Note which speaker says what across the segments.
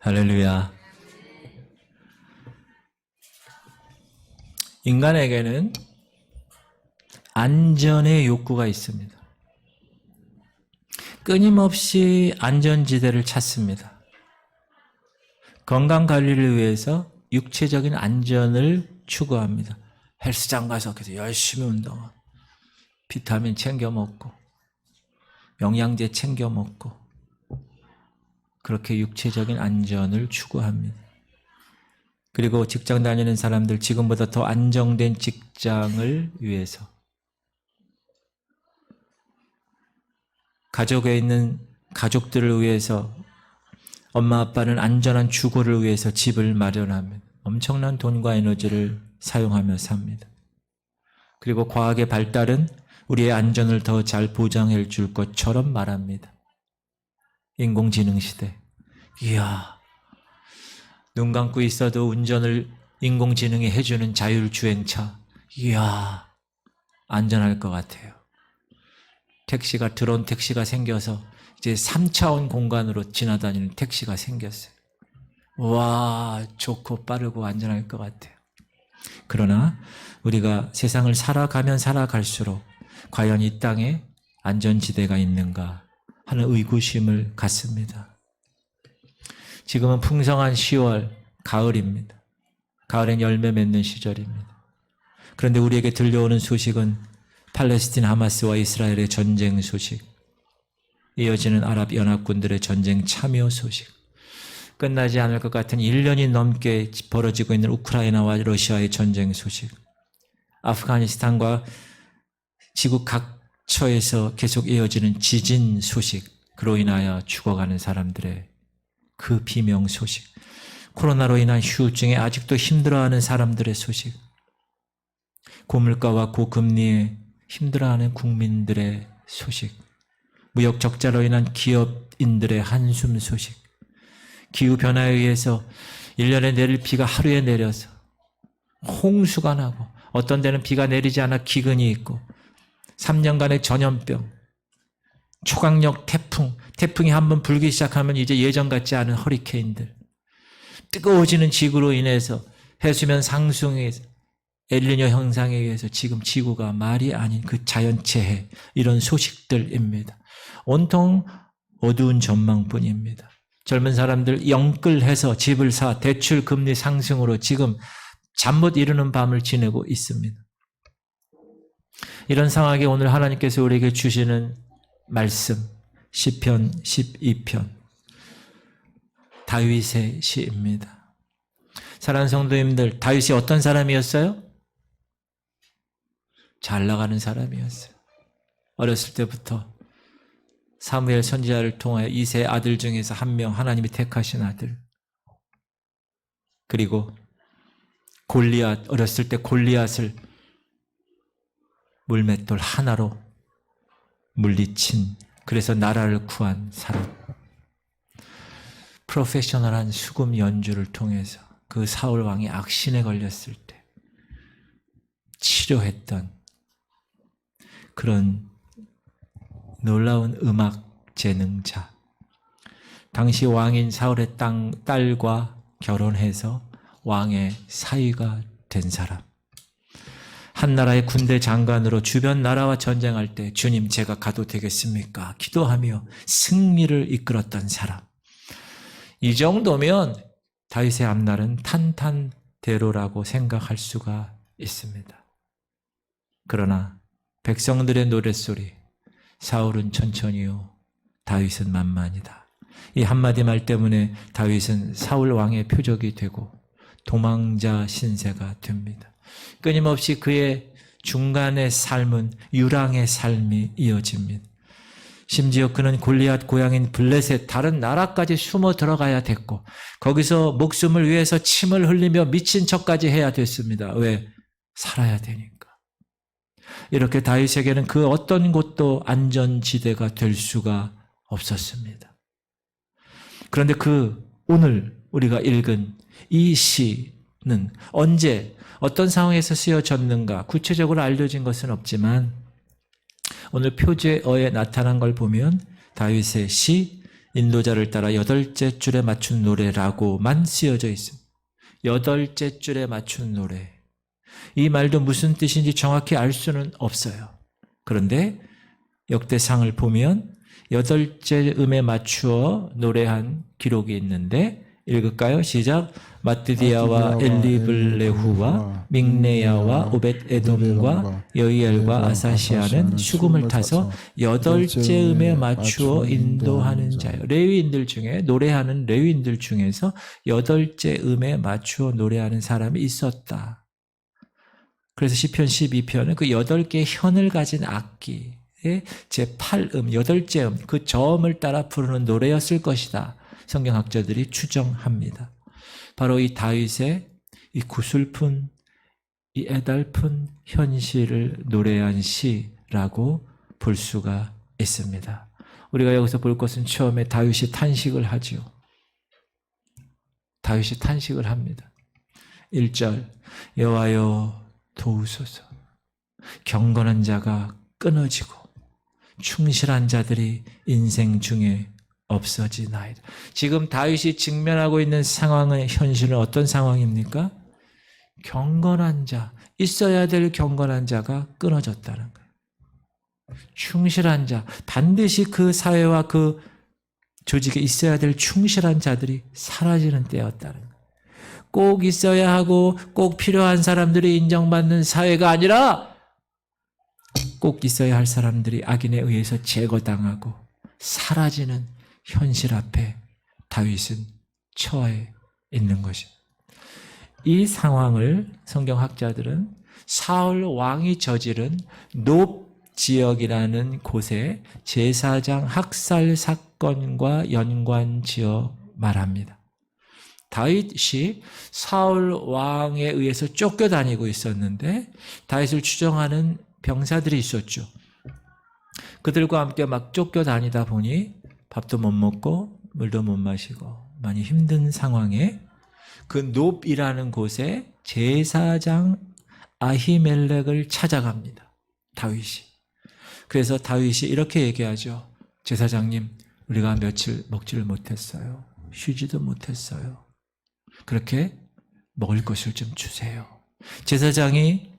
Speaker 1: 할렐루야. 인간에게는 안전의 욕구가 있습니다. 끊임없이 안전지대를 찾습니다. 건강관리를 위해서 육체적인 안전을 추구합니다. 헬스장 가서 계속 열심히 운동하고 비타민 챙겨 먹고 영양제 챙겨 먹고 그렇게 육체적인 안전을 추구합니다. 그리고 직장 다니는 사람들 지금보다 더 안정된 직장을 위해서 가족에 있는 가족들을 위해서 엄마 아빠는 안전한 주거를 위해서 집을 마련하면 엄청난 돈과 에너지를 사용하며 삽니다. 그리고 과학의 발달은 우리의 안전을 더 잘 보장해 줄 것처럼 말합니다. 인공지능 시대. 이야, 눈 감고 있어도 운전을 인공지능이 해주는 자율주행차. 이야, 안전할 것 같아요. 드론 택시가 생겨서 이제 3차원 공간으로 지나다니는 택시가 생겼어요. 와, 좋고 빠르고 안전할 것 같아요. 그러나 우리가 세상을 살아가면 살아갈수록 과연 이 땅에 안전지대가 있는가 하는 의구심을 갖습니다. 지금은 풍성한 10월, 가을입니다. 가을엔 열매 맺는 시절입니다. 그런데 우리에게 들려오는 소식은 팔레스틴 하마스와 이스라엘의 전쟁 소식, 이어지는 아랍 연합군들의 전쟁 참여 소식, 끝나지 않을 것 같은 1년이 넘게 벌어지고 있는 우크라이나와 러시아의 전쟁 소식, 아프가니스탄과 지구 각처에서 계속 이어지는 지진 소식, 그로 인하여 죽어가는 사람들의 그 비명 소식, 코로나로 인한 휴증에 아직도 힘들어하는 사람들의 소식, 고물가와 고금리에 힘들어하는 국민들의 소식, 무역 적자로 인한 기업인들의 한숨 소식, 기후변화에 의해서 1년에 내릴 비가 하루에 내려서 홍수가 나고 어떤 데는 비가 내리지 않아 기근이 있고 3년간의 전염병, 초강력 태풍이 한번 불기 시작하면 이제 예전 같지 않은 허리케인들, 뜨거워지는 지구로 인해서 해수면 상승에 엘니뇨 현상에 의해서 지금 지구가 말이 아닌 그 자연재해, 이런 소식들입니다. 온통 어두운 전망뿐입니다. 젊은 사람들 영끌해서 집을 사 대출 금리 상승으로 지금 잠 못 이루는 밤을 지내고 있습니다. 이런 상황에 오늘 하나님께서 우리에게 주시는 말씀, 시편 12편, 다윗의 시입니다. 사랑하는 성도님들, 다윗이 어떤 사람이었어요? 잘 나가는 사람이었어요. 어렸을 때부터 사무엘 선지자를 통하여 2세 아들 중에서 한 명, 하나님이 택하신 아들. 그리고 골리앗, 어렸을 때 골리앗을 물맷돌 하나로 물리친, 그래서 나라를 구한 사람. 프로페셔널한 수금 연주를 통해서 그 사울 왕이 악신에 걸렸을 때 치료했던 그런 놀라운 음악 재능자. 당시 왕인 사울의 딸과 결혼해서 왕의 사위가 된 사람. 한 나라의 군대 장관으로 주변 나라와 전쟁할 때 주님 제가 가도 되겠습니까? 기도하며 승리를 이끌었던 사람. 이 정도면 다윗의 앞날은 탄탄대로라고 생각할 수가 있습니다. 그러나 백성들의 노랫소리, 사울은 천천히요, 다윗은 만만이다. 이 한마디 말 때문에 다윗은 사울 왕의 표적이 되고 도망자 신세가 됩니다. 끊임없이 그의 중간의 삶은 유랑의 삶이 이어집니다. 심지어 그는 골리앗 고향인 블레셋 다른 나라까지 숨어 들어가야 됐고 거기서 목숨을 위해서 침을 흘리며 미친 척까지 해야 됐습니다. 왜? 살아야 되니까. 이렇게 다윗에게는 그 어떤 곳도 안전지대가 될 수가 없었습니다. 그런데 오늘 우리가 읽은 이 시는 언제 어떤 상황에서 쓰여졌는가 구체적으로 알려진 것은 없지만 오늘 표제어에 나타난 걸 보면 다윗의 시 인도자를 따라 8째 줄에 맞춘 노래라고만 쓰여져 있습니다. 8째 줄에 맞춘 노래. 이 말도 무슨 뜻인지 정확히 알 수는 없어요. 그런데 역대상을 보면 8째 음에 맞추어 노래한 기록이 있는데 읽을까요? 시작. 마뜨디아와 엘리블레후와 믹네야와 오벳에돔과 여이엘과 아사시아는 수금을 타서 8째 음에 맞추어 인도하는 자요. 레위인들 중에 노래하는 레위인들 중에서 8째 음에 맞추어 노래하는 사람이 있었다. 그래서 시편 12편은 그 8개의 현을 가진 악기의 제8음, 8째 음, 그 저음을 따라 부르는 노래였을 것이다. 성경학자들이 추정합니다. 바로 이 다윗의 이 구슬픈, 이 애달픈 현실을 노래한 시라고 볼 수가 있습니다. 우리가 여기서 볼 것은 처음에 다윗이 탄식을 하죠. 다윗이 탄식을 합니다. 1절 여호와여 도우소서. 경건한 자가 끊어지고 충실한 자들이 인생 중에 없어지나이다. 지금 다윗이 직면하고 있는 상황의 현실은 어떤 상황입니까? 경건한 자, 있어야 될 경건한 자가 끊어졌다는 거예요. 충실한 자, 반드시 그 사회와 그 조직에 있어야 될 충실한 자들이 사라지는 때였다는 거예요. 꼭 있어야 하고 꼭 필요한 사람들이 인정받는 사회가 아니라 꼭 있어야 할 사람들이 악인에 의해서 제거당하고 사라지는 현실 앞에 다윗은 처해 있는 것입니다. 이 상황을 성경학자들은 사울 왕이 저지른 높 지역이라는 곳에 제사장 학살 사건과 연관지어 말합니다. 다윗이 사울 왕에 의해서 쫓겨다니고 있었는데 다윗을 추종하는 병사들이 있었죠. 그들과 함께 막 쫓겨다니다 보니 밥도 못 먹고 물도 못 마시고 많이 힘든 상황에 그 높이라는 곳에 제사장 아히멜렉을 찾아갑니다. 다윗이. 그래서 다윗이 이렇게 얘기하죠. 제사장님, 우리가 며칠 먹지를 못했어요. 쉬지도 못했어요. 그렇게 먹을 것을 좀 주세요. 제사장이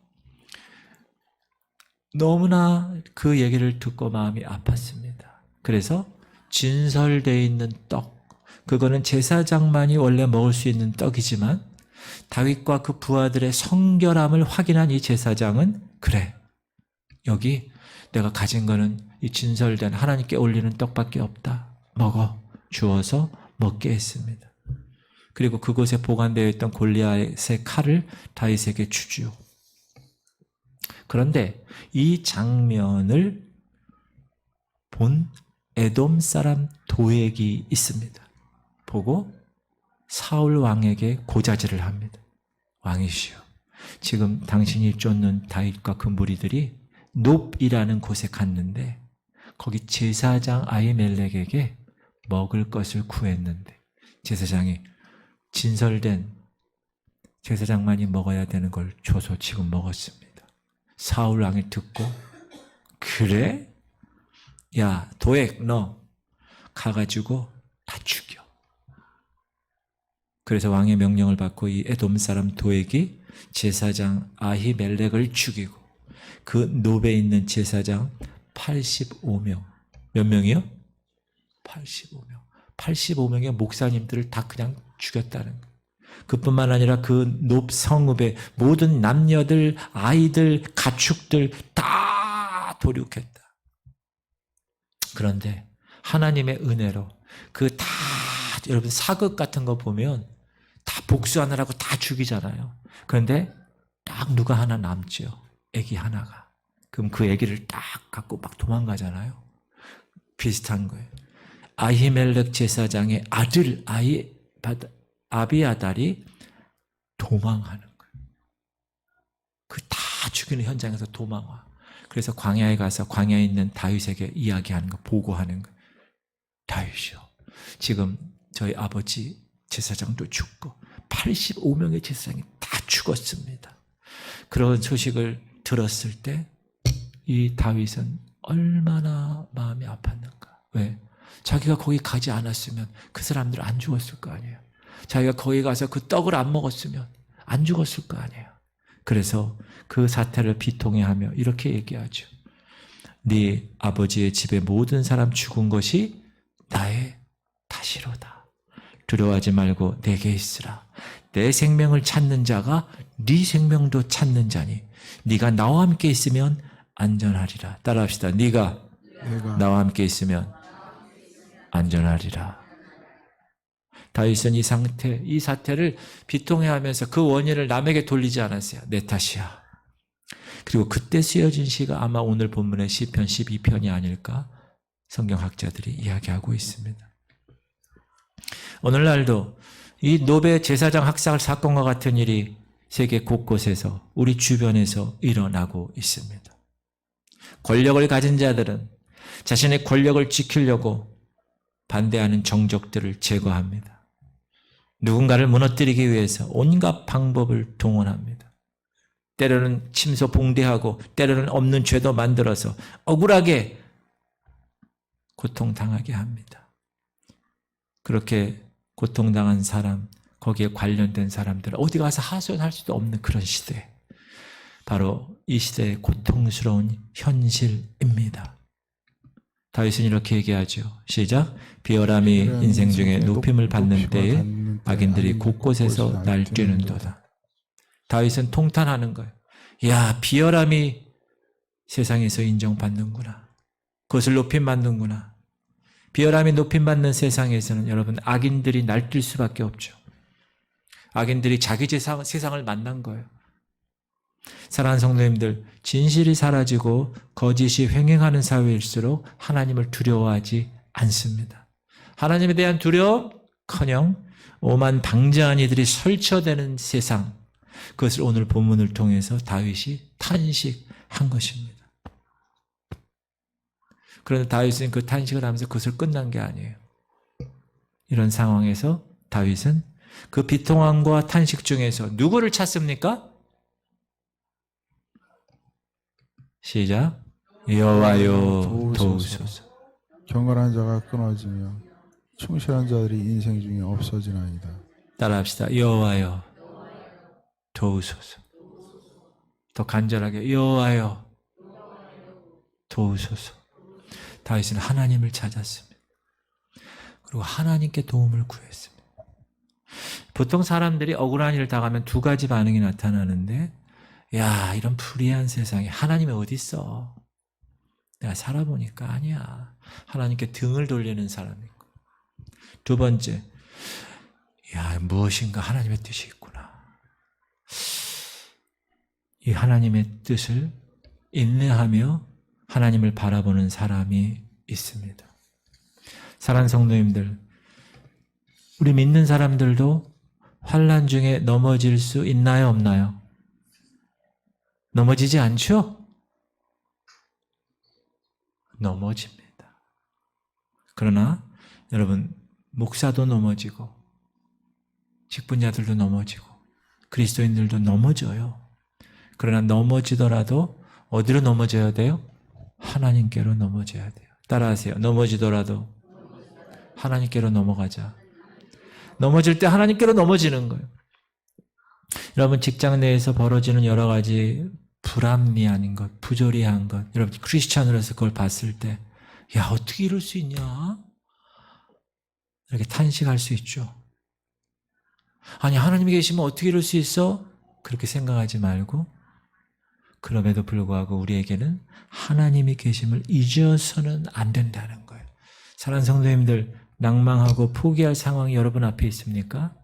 Speaker 1: 너무나 그 얘기를 듣고 마음이 아팠습니다. 그래서 진설되어 있는 떡, 그거는 제사장만이 원래 먹을 수 있는 떡이지만 다윗과 그 부하들의 성결함을 확인한 이 제사장은 그래, 여기 내가 가진 거는 이 진설된 하나님께 올리는 떡밖에 없다. 먹어. 주어서 먹게 했습니다. 그리고 그곳에 보관되어 있던 골리앗의 칼을 다윗에게 주지요. 그런데 이 장면을 본 에돔 사람 도액이 있습니다. 보고 사울 왕에게 고자질을 합니다. 왕이시여, 지금 당신이 쫓는 다윗과 그 무리들이 높이라는 곳에 갔는데 거기 제사장 아히멜렉에게 먹을 것을 구했는데 제사장이 진설된 제사장만이 먹어야 되는 걸 줘서 지금 먹었습니다. 사울 왕이 듣고 그래? 야 도액 너 가가지고 다 죽여. 그래서 왕의 명령을 받고 이 에돔 사람 도액이 제사장 아히멜렉을 죽이고 그 노베에 있는 제사장 85명. 몇 명이요? 85명. 85명의 목사님들을 다 그냥 죽였다는 거예요. 그뿐만 아니라 그 높 성읍의 모든 남녀들, 아이들, 가축들 다 도륙했다. 그런데 하나님의 은혜로 그 다 여러분 사극 같은 거 보면 다 복수하느라고 다 죽이잖아요. 그런데 딱 누가 하나 남죠. 애기 하나가. 그럼 그 애기를 딱 갖고 막 도망가잖아요. 비슷한 거예요. 아히멜렉 제사장의 아들 아비아달이 도망하는 거예요. 그 다 죽이는 현장에서 도망와. 그래서 광야에 가서 광야에 있는 다윗에게 이야기하는 거, 보고하는 거. 다윗이요, 지금 저희 아버지 제사장도 죽고 85명의 제사장이 다 죽었습니다. 그런 소식을 들었을 때 이 다윗은 얼마나 마음이 아팠는가. 왜? 자기가 거기 가지 않았으면 그 사람들 안 죽었을 거 아니에요. 자기가 거기 가서 그 떡을 안 먹었으면 안 죽었을 거 아니에요. 그래서 그 사태를 비통해하며 이렇게 얘기하죠. 네 아버지의 집에 모든 사람 죽은 것이 나의 탓이로다. 두려워하지 말고 내게 있으라. 내 생명을 찾는 자가 네 생명도 찾는 자니 네가 나와 함께 있으면 안전하리라. 따라합시다. 네가 나와 함께 있으면 안전하리라. 다윗은 이 사태를 비통해하면서 그 원인을 남에게 돌리지 않았어요. 내 탓이야. 그리고 그때 쓰여진 시가 아마 오늘 본문의 시편 12편이 아닐까 성경학자들이 이야기하고 있습니다. 오늘날도 이 노베 제사장 학살 사건과 같은 일이 세계 곳곳에서 우리 주변에서 일어나고 있습니다. 권력을 가진 자들은 자신의 권력을 지키려고 반대하는 정적들을 제거합니다. 누군가를 무너뜨리기 위해서 온갖 방법을 동원합니다. 때로는 침소봉대하고 때로는 없는 죄도 만들어서 억울하게 고통당하게 합니다. 그렇게 고통당한 사람, 거기에 관련된 사람들 어디 가서 하소연할 수도 없는 그런 시대, 바로 이 시대의 고통스러운 현실입니다. 다윗은 이렇게 얘기하죠. 시작. 비열함이 인생 중에 높임을 받는 때에 악인들이 곳곳에서 날뛰는도다. 다윗은 통탄하는 거예요. 야, 비열함이 세상에서 인정받는구나. 그것을 높임받는구나. 비열함이 높임받는 세상에서는 여러분 악인들이 날뛸 수밖에 없죠. 악인들이 자기 세상을 만난 거예요. 사랑하는 성도님들, 진실이 사라지고 거짓이 횡행하는 사회일수록 하나님을 두려워하지 않습니다. 하나님에 대한 두려움커녕 오만 방자한 이들이 설쳐되는 세상, 그것을 오늘 본문을 통해서 다윗이 탄식한 것입니다. 그런데 다윗은 그 탄식을 하면서 그것을 끝난 게 아니에요. 이런 상황에서 다윗은 그 비통함과 탄식 중에서 누구를 찾습니까? 시작. 여호와여 도우소서.
Speaker 2: 경건한 자가 끊어지며 충실한 자들이 인생 중에 없어지나이다.
Speaker 1: 따라합시다. 여호와여 도우소서. 더 간절하게 여호와여 도우소서. 다윗은 하나님을 찾았습니다. 그리고 하나님께 도움을 구했습니다. 보통 사람들이 억울한 일을 당하면 두 가지 반응이 나타나는데, 야, 이런 불의한 세상에 하나님이 어디 있어? 내가 살아보니까 아니야. 하나님께 등을 돌리는 사람이 있고. 두 번째, 야, 무엇인가 하나님의 뜻이 있구나. 이 하나님의 뜻을 인내하며 하나님을 바라보는 사람이 있습니다. 사랑하는 성도님들, 우리 믿는 사람들도 환난 중에 넘어질 수 있나요, 없나요? 넘어지지 않죠? 넘어집니다. 그러나 여러분, 목사도 넘어지고 직분자들도 넘어지고 그리스도인들도 넘어져요. 그러나 넘어지더라도 어디로 넘어져야 돼요? 하나님께로 넘어져야 돼요. 따라하세요. 넘어지더라도 하나님께로 넘어가자. 넘어질 때 하나님께로 넘어지는 거예요. 여러분, 직장 내에서 벌어지는 여러 가지 불합리한 것, 부조리한 것, 여러분 크리스찬으로서 그걸 봤을 때, 야, 어떻게 이럴 수 있냐? 이렇게 탄식할 수 있죠. 아니, 하나님이 계시면 어떻게 이럴 수 있어? 그렇게 생각하지 말고, 그럼에도 불구하고 우리에게는 하나님이 계심을 잊어서는 안 된다는 거예요. 사랑하는 성도님들, 낭망하고 포기할 상황이 여러분 앞에 있습니까?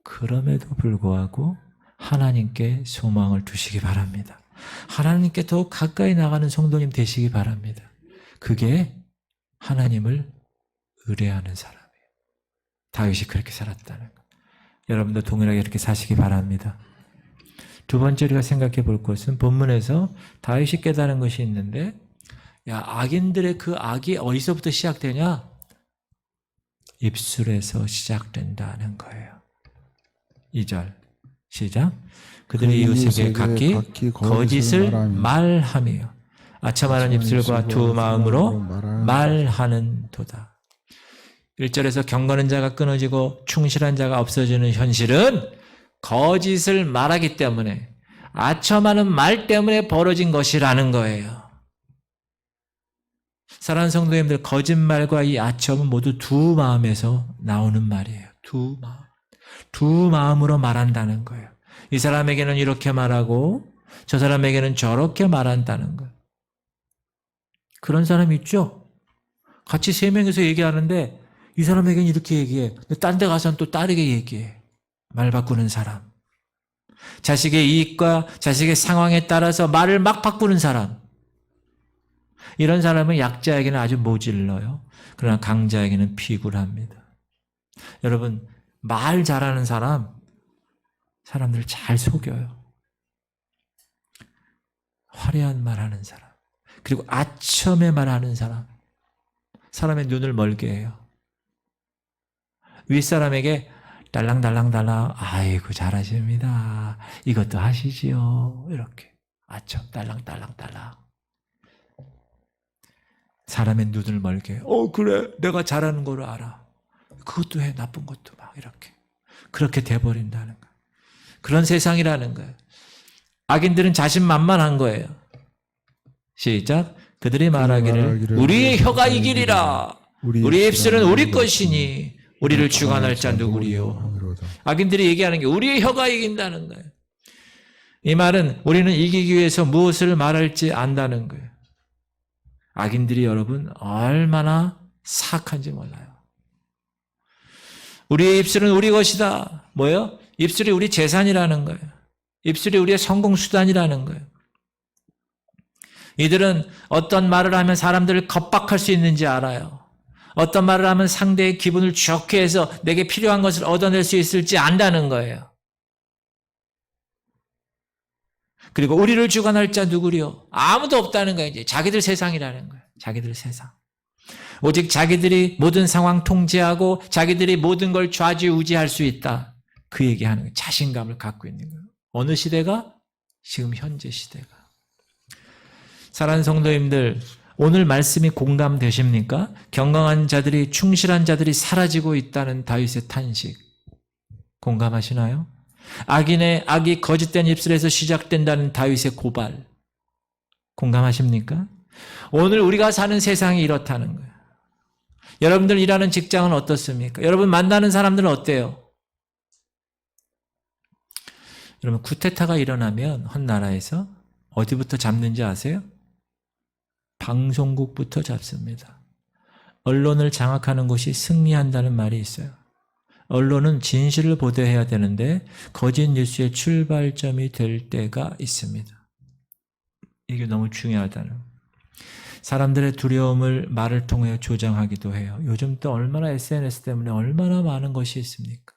Speaker 1: 그럼에도 불구하고 하나님께 소망을 두시기 바랍니다. 하나님께 더 가까이 나가는 성도님 되시기 바랍니다. 그게 하나님을 의뢰하는 사람이에요. 다윗이 그렇게 살았다는 거. 여러분도 동일하게 이렇게 사시기 바랍니다. 두 번째 우리가 생각해 볼 것은 본문에서 다윗이 깨달은 것이 있는데, 야, 악인들의 그 악이 어디서부터 시작되냐? 입술에서 시작된다는 거예요. 2절 시작. 그들의 이웃에게 각기 거짓을 말하며 아첨하는 입술과 두 마음으로 말하는 도다. 1절에서 경건한 자가 끊어지고 충실한 자가 없어지는 현실은 거짓을 말하기 때문에, 아첨하는 말 때문에 벌어진 것이라는 거예요. 사랑하는 성도님들, 거짓말과 이 아첨은 모두 두 마음에서 나오는 말이에요. 두 마음. 두 마음으로 말한다는 거예요. 이 사람에게는 이렇게 말하고 저 사람에게는 저렇게 말한다는 거예요. 그런 사람 있죠? 같이 세 명이서 얘기하는데 이 사람에게는 이렇게 얘기해. 근데 딴 데 가서는 또 다르게 얘기해. 말 바꾸는 사람. 자식의 이익과 자식의 상황에 따라서 말을 막 바꾸는 사람. 이런 사람은 약자에게는 아주 모질러요. 그러나 강자에게는 비굴합니다. 여러분, 말 잘하는 사람들 잘 속여요. 화려한 말하는 사람, 그리고 아첨의 말하는 사람의 눈을 멀게 해요. 윗사람에게 달랑달랑달랑, 아이고 잘하십니다. 이것도 하시지요. 이렇게 아첨 달랑달랑달랑. 사람의 눈을 멀게 해요. 그래, 내가 잘하는 거를 알아. 그것도 해, 나쁜 것도 막 이렇게. 그렇게 돼버린다는 거예요. 그런 세상이라는 거예요. 악인들은 자신만만한 거예요. 시작. 그들이 말하기를 우리의 혀가 이기리라. 우리의 입술은 우리 것이니 우리를 주관할 자 누구리요. 악인들이 얘기하는 게 우리의 혀가 이긴다는 거예요. 이 말은 우리는 이기기 위해서 무엇을 말할지 안다는 거예요. 악인들이 여러분 얼마나 사악한지 몰라요. 우리의 입술은 우리 것이다. 뭐예요? 입술이 우리 재산이라는 거예요. 입술이 우리의 성공수단이라는 거예요. 이들은 어떤 말을 하면 사람들을 겁박할 수 있는지 알아요. 어떤 말을 하면 상대의 기분을 좋게 해서 내게 필요한 것을 얻어낼 수 있을지 안다는 거예요. 그리고 우리를 주관할 자 누구리요? 아무도 없다는 거예요. 이제 자기들 세상이라는 거예요. 자기들 세상. 오직 자기들이 모든 상황 통제하고 자기들이 모든 걸 좌지우지할 수 있다. 그 얘기하는 거예요. 자신감을 갖고 있는 거예요. 어느 시대가? 지금 현재 시대가. 사랑하는 성도님들, 오늘 말씀이 공감되십니까? 경건한 자들이, 충실한 자들이 사라지고 있다는 다윗의 탄식. 공감하시나요? 악이 거짓된 입술에서 시작된다는 다윗의 고발. 공감하십니까? 오늘 우리가 사는 세상이 이렇다는 거예요. 여러분들 일하는 직장은 어떻습니까? 여러분 만나는 사람들은 어때요? 여러분, 쿠데타가 일어나면 한 나라에서 어디부터 잡는지 아세요? 방송국부터 잡습니다. 언론을 장악하는 것이 승리한다는 말이 있어요. 언론은 진실을 보도해야 되는데 거짓 뉴스의 출발점이 될 때가 있습니다. 이게 너무 중요하다는. 사람들의 두려움을 말을 통해 조장하기도 해요. 요즘 또 얼마나 SNS 때문에 얼마나 많은 것이 있습니까?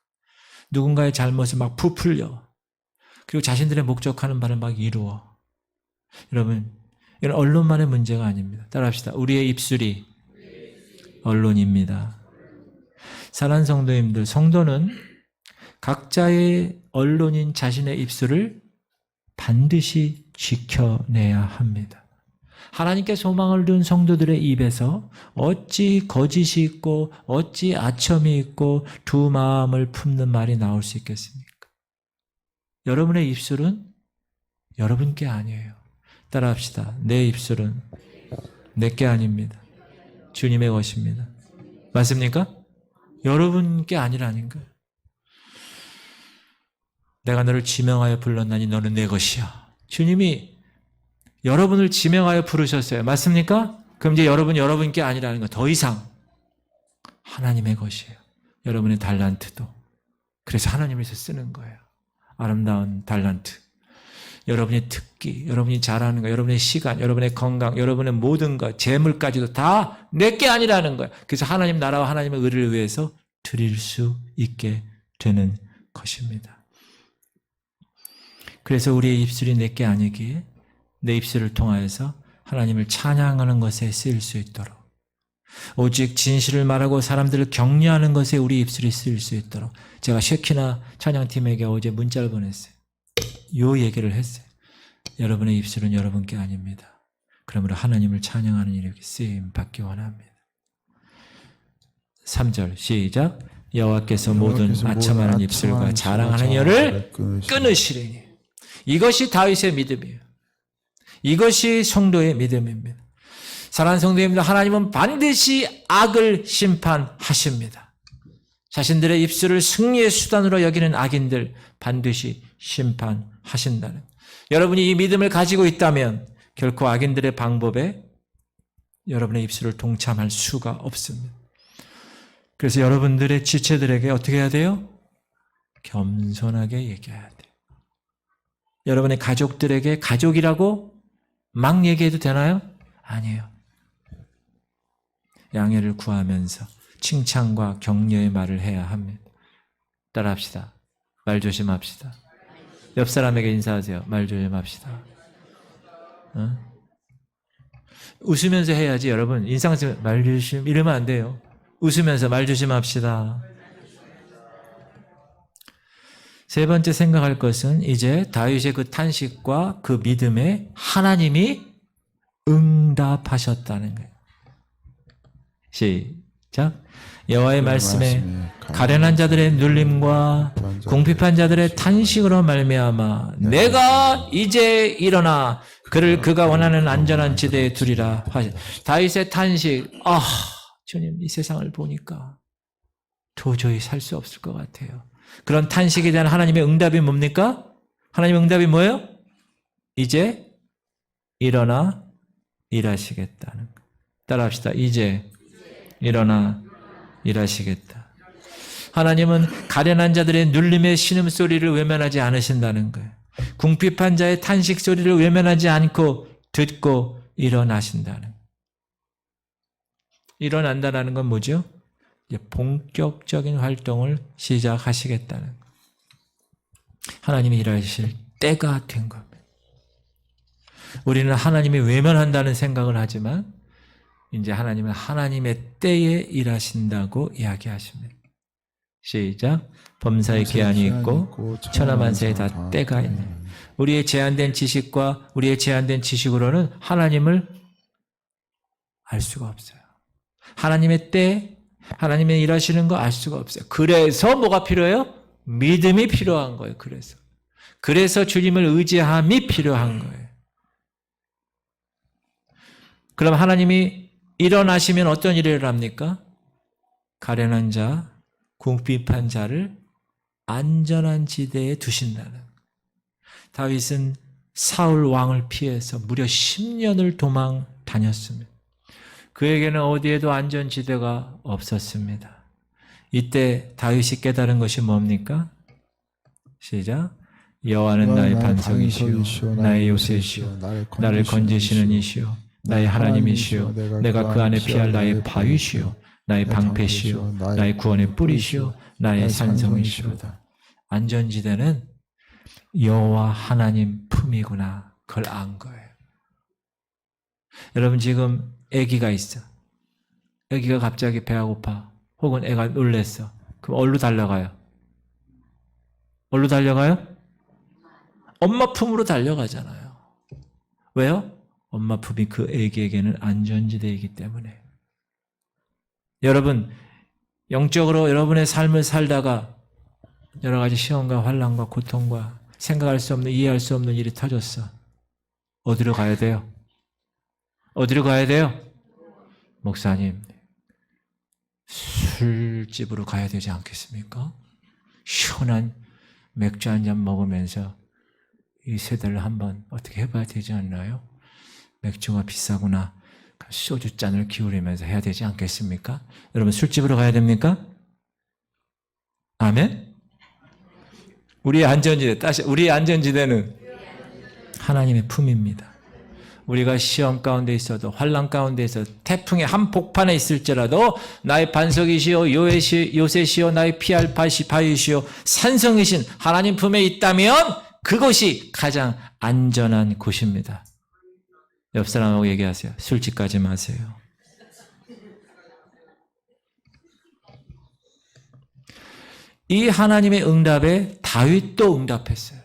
Speaker 1: 누군가의 잘못을 막 부풀려. 그리고 자신들의 목적하는 바를 막 이루어. 여러분, 이런 언론만의 문제가 아닙니다. 따라합시다. 우리의 입술이 언론입니다. 사랑하는 성도님들, 성도는 각자의 언론인 자신의 입술을 반드시 지켜내야 합니다. 하나님께 소망을 둔 성도들의 입에서 어찌 거짓이 있고 어찌 아첨이 있고 두 마음을 품는 말이 나올 수 있겠습니까? 여러분의 입술은 여러분께 아니에요. 따라합시다. 내 입술은 내게 아닙니다. 주님의 것입니다. 맞습니까? 여러분께 아니라는 거예요. 내가 너를 지명하여 불렀나니 너는 내 것이야. 주님이 여러분을 지명하여 부르셨어요. 맞습니까? 그럼 이제 여러분께 아니라는 거. 더 이상 하나님의 것이에요. 여러분의 달란트도. 그래서 하나님에서 쓰는 거예요. 아름다운 달란트. 여러분의 특기, 여러분이 잘하는 거, 여러분의 시간, 여러분의 건강, 여러분의 모든 것, 재물까지도 다 내게 아니라는 거예요. 그래서 하나님 나라와 하나님의 의를 위해서 드릴 수 있게 되는 것입니다. 그래서 우리의 입술이 내게 아니기에 내 입술을 통하여서 하나님을 찬양하는 것에 쓰일 수 있도록, 오직 진실을 말하고 사람들을 격려하는 것에 우리 입술이 쓰일 수 있도록 제가 쉐키나 찬양팀에게 어제 문자를 보냈어요. 요 얘기를 했어요. 여러분의 입술은 여러분께 아닙니다. 그러므로 하나님을 찬양하는 일에 쓰임 받기 원합니다. 3절 시작. 여호와께서 모든 아첨하는 입술과 자랑하는 혀를 끊으시리니. 이것이 다윗의 믿음이에요. 이것이 성도의 믿음입니다. 사랑하는 성도님들, 하나님은 반드시 악을 심판하십니다. 자신들의 입술을 승리의 수단으로 여기는 악인들 반드시 심판하신다는. 여러분이 이 믿음을 가지고 있다면 결코 악인들의 방법에 여러분의 입술을 동참할 수가 없습니다. 그래서 여러분들의 지체들에게 어떻게 해야 돼요? 겸손하게 얘기해야 돼요. 여러분의 가족들에게 가족이라고 막 얘기해도 되나요? 아니에요. 양해를 구하면서 칭찬과 격려의 말을 해야 합니다. 따라합시다. 말 조심합시다. 옆 사람에게 인사하세요. 말 조심합시다. 웃으면서 해야지. 여러분 인상 쓰면 말 조심 이러면 안 돼요. 웃으면서 말 조심합시다. 세 번째 생각할 것은 이제 다윗의 그 탄식과 그 믿음에 하나님이 응답하셨다는 거예요. 시작. 여호와의 말씀에 가련한 자들의 눌림과 궁핍한 자들의 탄식으로 말미암아 내가 이제 일어나 그를 그가 원하는 안전한 지대에 두리라 하시. 다윗의 탄식. 주님, 이 세상을 보니까 도저히 살 수 없을 것 같아요. 그런 탄식에 대한 하나님의 응답이 뭡니까? 하나님의 응답이 뭐예요? 이제 일어나 일하시겠다는 거. 따라합시다. 이제 일어나 일하시겠다. 하나님은 가련한 자들의 눌림의 신음소리를 외면하지 않으신다는 거예요. 궁핍한 자의 탄식 소리를 외면하지 않고 듣고 일어나신다는 거예요. 일어난다는 건 뭐죠? 이제 본격적인 활동을 시작하시겠다는 거예요. 하나님이 일하실 때가 된 겁니다. 우리는 하나님이 외면한다는 생각을 하지만 이제 하나님은 하나님의 때에 일하신다고 이야기하십니다. 시작. 범사에 기한이 있고 천하만세에 다 때가 있네. 우리의 제한된 지식과 우리의 제한된 지식으로는 하나님을 알 수가 없어요. 하나님의 때, 하나님의 일하시는 거 알 수가 없어요. 그래서 뭐가 필요해요? 믿음이 필요한 거예요. 그래서 주님을 의지함이 필요한 거예요. 그럼 하나님이 일어나시면 어떤 일을 합니까? 가련한 자, 궁핍한 자를 안전한 지대에 두신다는 거예요. 다윗은 사울 왕을 피해서 무려 10년을 도망 다녔습니다. 그에게는 어디에도 안전지대가 없었습니다. 이때 다윗이 깨달은 것이 뭡니까? 시작. 여호와는 나의 반석이시오 나의 요새시오 나를 건지시는 이시오 나의 하나님이시오 내가 그 안에 피할 나의 바위시오 나의 방패시오 나의 구원의 뿌리시오 나의 산성이시로다. 안전지대는 여호와 하나님 품이구나. 그걸 안 거예요. 여러분 지금 아기가 있어. 아기가 갑자기 배가 고파. 혹은 애가 놀랬어. 그럼 어디로 달려가요? 어디로 달려가요? 엄마 품으로 달려가잖아요. 왜요? 엄마 품이 그 아기에게는 안전지대이기 때문에. 여러분 영적으로 여러분의 삶을 살다가 여러 가지 시험과 환난과 고통과 생각할 수 없는 이해할 수 없는 일이 터졌어. 어디로 가야 돼요? 어디로 가야 돼요? 목사님, 술집으로 가야 되지 않겠습니까? 시원한 맥주 한 잔 먹으면서 이 세대를 한번 어떻게 해봐야 되지 않나요? 맥주가 비싸구나. 소주잔을 기울이면서 해야 되지 않겠습니까? 여러분 술집으로 가야 됩니까? 아멘? 우리의 안전지대는 하나님의 품입니다. 우리가 시험 가운데 있어도 환난 가운데 있어도 태풍의 한복판에 있을지라도 나의 반석이시오 요새시오 나의 피할 바위시오 산성이신 하나님 품에 있다면 그것이 가장 안전한 곳입니다. 옆 사람하고 얘기하세요. 술집 가지 마세요. 이 하나님의 응답에 다윗도 응답했어요.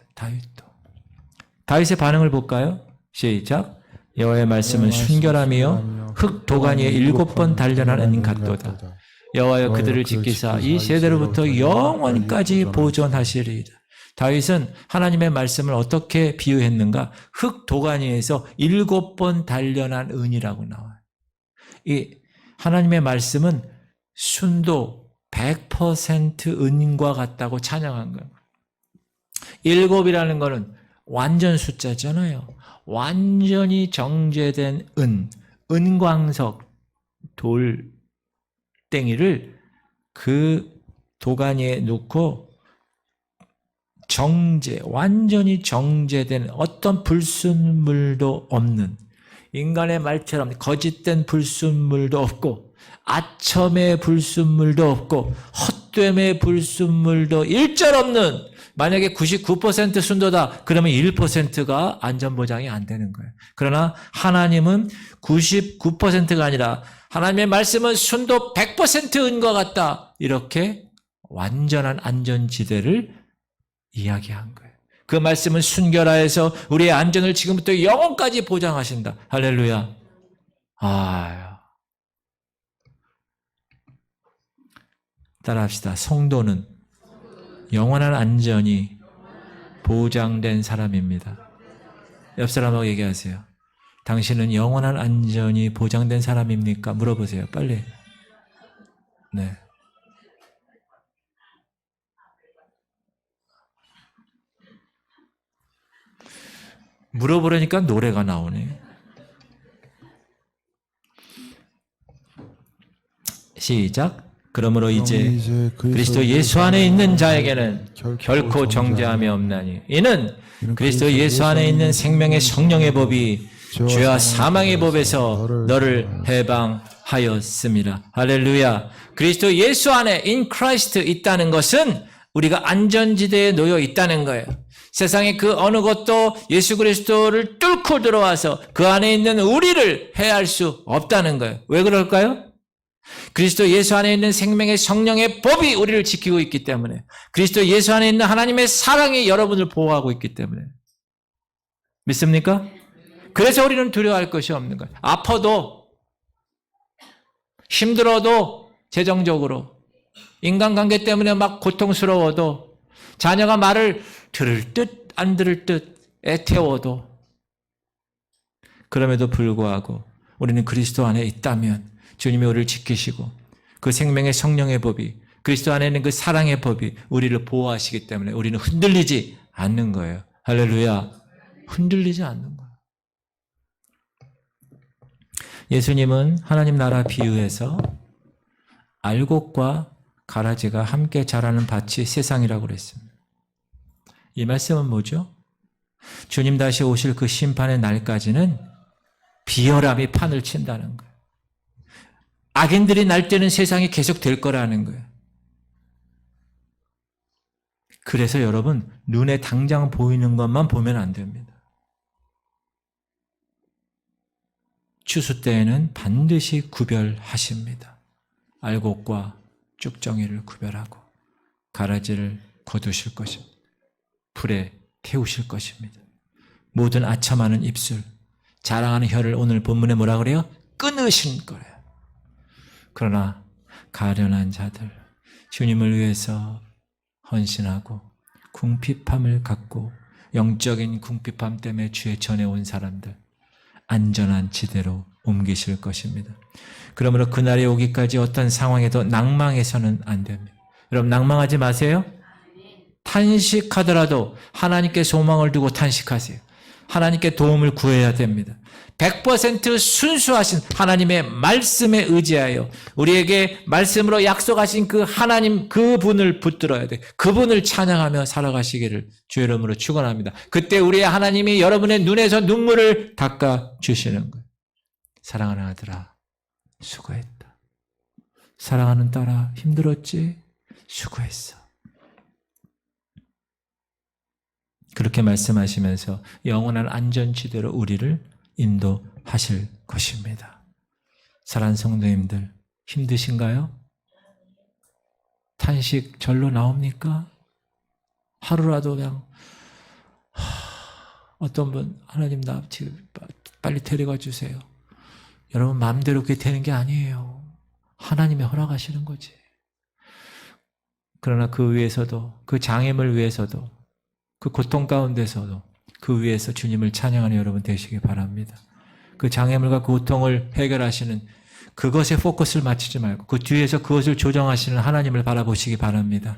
Speaker 1: 다윗의 반응을 볼까요? 시작. 여호와의 말씀은 순결함이요 흙 도가니에 7번 단련한 은 같도다. 여호와여 그들을 지키사 이 세대로부터 영원까지 보존하시리이다. 다윗은 하나님의 말씀을 어떻게 비유했는가? 흙 도가니에서 7번 단련한 은이라고 나와요. 이 하나님의 말씀은 순도 100% 은과 같다고 찬양한 거예요. 7이라는 거는 완전 숫자잖아요. 완전히 정제된 은광석 돌덩이를 그 도가니에 넣고 완전히 정제된 어떤 불순물도 없는, 인간의 말처럼 거짓된 불순물도 없고 아첨의 불순물도 없고 헛됨의 불순물도 일절 없는, 만약에 99% 순도다 그러면 1%가 안전보장이 안 되는 거예요. 그러나 하나님은 99%가 아니라 하나님의 말씀은 순도 100% 은과 같다, 이렇게 완전한 안전지대를 이야기한 거예요. 그 말씀은 순결하여서 우리의 안전을 지금부터 영원까지 보장하신다. 할렐루야. 따라합시다. 성도는 영원한 안전이 보장된 사람입니다. 옆 사람하고 얘기하세요. 당신은 영원한 안전이 보장된 사람입니까? 물어보세요. 빨리. 네. 물어보려니까 노래가 나오네. 시작. 그러므로 이제 그리스도 예수 안에 있는 자에게는 결코 정죄함이 없나니 이는 그리스도 예수 안에 있는 생명의 성령의 법이 죄와 사망의 법에서 너를 해방하였습니다. 할렐루야. 그리스도 예수 안에 in Christ 있다는 것은 우리가 안전지대에 놓여 있다는 거예요. 세상의 그 어느 것도 예수 그리스도를 뚫고 들어와서 그 안에 있는 우리를 해할 수 없다는 거예요. 왜 그럴까요? 그리스도 예수 안에 있는 생명의 성령의 법이 우리를 지키고 있기 때문에, 그리스도 예수 안에 있는 하나님의 사랑이 여러분을 보호하고 있기 때문에. 믿습니까? 그래서 우리는 두려워할 것이 없는 거예요. 아파도, 힘들어도, 재정적으로, 인간관계 때문에 막 고통스러워도, 자녀가 말을 들을 듯 안 들을 듯 애태워도, 그럼에도 불구하고 우리는 그리스도 안에 있다면 주님이 우리를 지키시고 그 생명의 성령의 법이, 그리스도 안에 있는 그 사랑의 법이 우리를 보호하시기 때문에 우리는 흔들리지 않는 거예요. 할렐루야. 흔들리지 않는 거예요. 예수님은 하나님 나라 비유에서 알곡과 가라지가 함께 자라는 밭이 세상이라고 그랬습니다. 이 말씀은 뭐죠? 주님 다시 오실 그 심판의 날까지는 비열함이 판을 친다는 거예요. 악인들이 날 때는 세상이 계속 될 거라는 거예요. 그래서 여러분, 눈에 당장 보이는 것만 보면 안 됩니다. 추수 때에는 반드시 구별하십니다. 알곡과 쭉정이를 구별하고 가라지를 거두실 것입니다. 불에 태우실 것입니다. 모든 아첨하는 입술, 자랑하는 혀를 오늘 본문에 뭐라 그래요? 끊으신 거예요. 그러나 가련한 자들, 주님을 위해서 헌신하고 궁핍함을 갖고 영적인 궁핍함 때문에 주의 전에 온 사람들, 안전한 지대로 옮기실 것입니다. 그러므로 그날이 오기까지 어떤 상황에도 낭망해서는 안 됩니다. 여러분, 낭망하지 마세요. 탄식하더라도 하나님께 소망을 두고 탄식하세요. 하나님께 도움을 구해야 됩니다. 100% 순수하신 하나님의 말씀에 의지하여 우리에게 말씀으로 약속하신 그 하나님, 그분을 붙들어야 돼. 그분을 찬양하며 살아가시기를 주의 이름으로 축원합니다. 그때 우리의 하나님이 여러분의 눈에서 눈물을 닦아주시는 거예요. 사랑하는 아들아, 수고했다. 사랑하는 딸아, 힘들었지? 수고했어. 그렇게 말씀하시면서 영원한 안전지대로 우리를 인도하실 것입니다. 사랑하는 성도님들, 힘드신가요? 탄식 절로 나옵니까? 하루라도 그냥 어떤 분, 하나님 나 지금 빨리 데려가 주세요. 여러분 마음대로 그렇게 되는 게 아니에요. 하나님이 허락하시는 거지. 그러나 그 위에서도, 그 장애물 위에서도, 그 고통 가운데서도 그 위에서 주님을 찬양하는 여러분 되시기 바랍니다. 그 장애물과 그 고통을 해결하시는 그것에 포커스를 맞추지 말고 그 뒤에서 그것을 조정하시는 하나님을 바라보시기 바랍니다.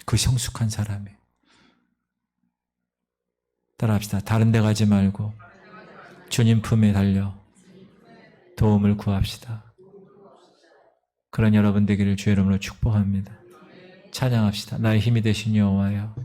Speaker 1: 그 성숙한 사람이. 따라합시다. 다른 데 가지 말고 주님 품에 달려 도움을 구합시다. 그런 여러분 되기를 주의 이름으로 축복합니다. 찬양합시다. 나의 힘이 되신 여호와여.